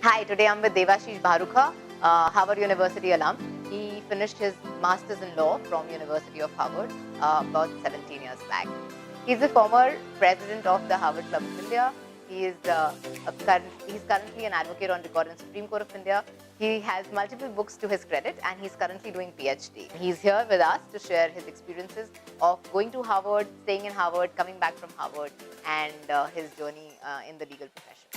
Hi, today I'm with Devashish Bharuka, Harvard University alum. He finished his Masters in Law from University of Harvard about 17 years back. He's the former president of the Harvard Club of India. He is he's currently an advocate on record in Supreme Court of India. He has multiple books to his credit and he's currently doing PhD. He's here with us to share his experiences of going to Harvard, staying in Harvard, coming back from Harvard, and his journey in the legal profession.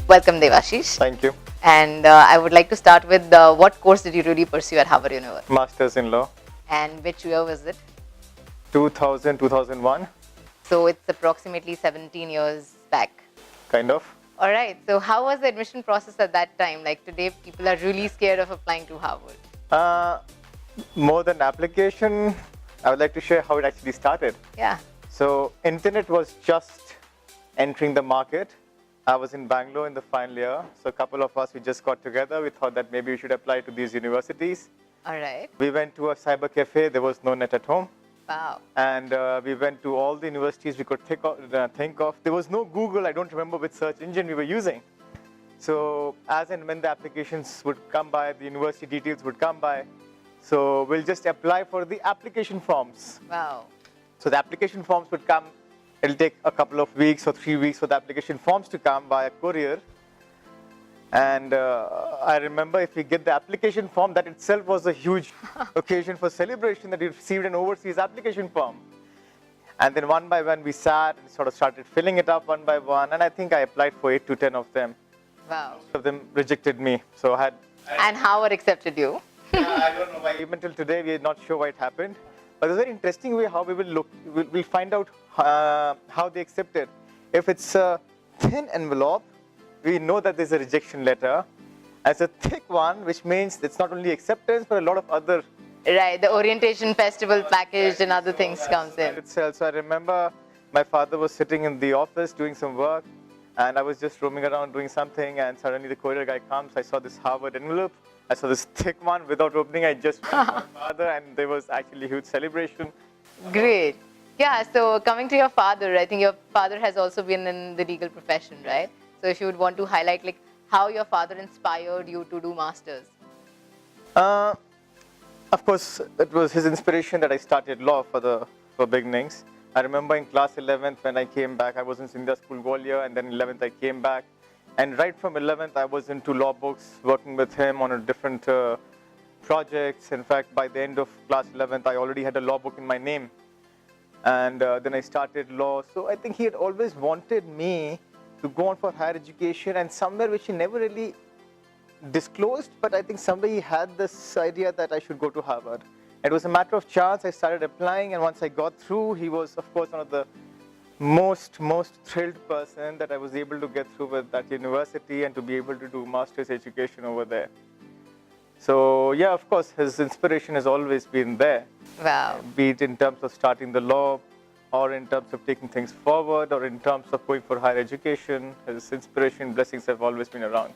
Welcome, Devashish. Thank you. And I would like to start with what course did you really pursue at Harvard University? Masters in Law. And which year was it? 2000, 2001. So it's approximately 17 years back. Kind of. All right. So how was the admission process at that time? Like today, people are really scared of applying to Harvard. More than application, I would like to share how it actually started. Yeah. So internet was just entering the market. I was in Bangalore in the final year. So a couple of us, we just got together. We thought that maybe we should apply to these universities. All right. We went to a cyber cafe. There was no net at home. Wow. And we went to all the universities we could think of. There was no Google. I don't remember which search engine we were using. So as and when the applications would come by, the university details would come by. So we'll just apply for the application forms. Wow. So the application forms would come. It'll take a couple of weeks or 3 weeks for the application forms to come via courier. And I remember if we get the application form, that itself was a huge occasion for celebration that we received an overseas application form. And then one by one we sat and sort of started filling it up one by one. And I think I applied for 8 to 10 of them. Wow. Most of them rejected me. So I had. And Harvard accepted you? I don't know why. Even till today, we're not sure why it happened. But there's a very interesting way how we will look. We'll find out how they accept it. If it's a thin envelope, we know that there's a rejection letter. As a thick one, which means it's not only acceptance, but a lot of other. Right, the orientation festival package and other things comes in. Itself. So I remember my father was sitting in the office doing some work, and I was just roaming around doing something, and suddenly the courier guy comes. I saw this Harvard envelope. I saw this thick one without opening. I just went to my father, and there was actually a huge celebration. Great. Yeah, so coming to your father, I think your father has also been in the legal profession, right? So if you would want to highlight like how your father inspired you to do masters. Of course, it was his inspiration that I started law for beginnings. I remember in class 11th when I came back, I was in India School Gwalior, and then 11th I came back. And right from 11th, I was into law books, working with him on a different projects. In fact, by the end of class 11th, I already had a law book in my name. And then I started law. So I think he had always wanted me to go on for higher education, and somewhere which he never really disclosed, but I think somewhere he had this idea that I should go to Harvard. It was a matter of chance. I started applying, and once I got through, he was, of course, one of the most thrilled person that I was able to get through with that university and to be able to do master's education over there. So yeah, of course, his inspiration has always been there. Wow. Be it in terms of starting the law, or in terms of taking things forward, or in terms of going for higher education. His inspiration, blessings have always been around.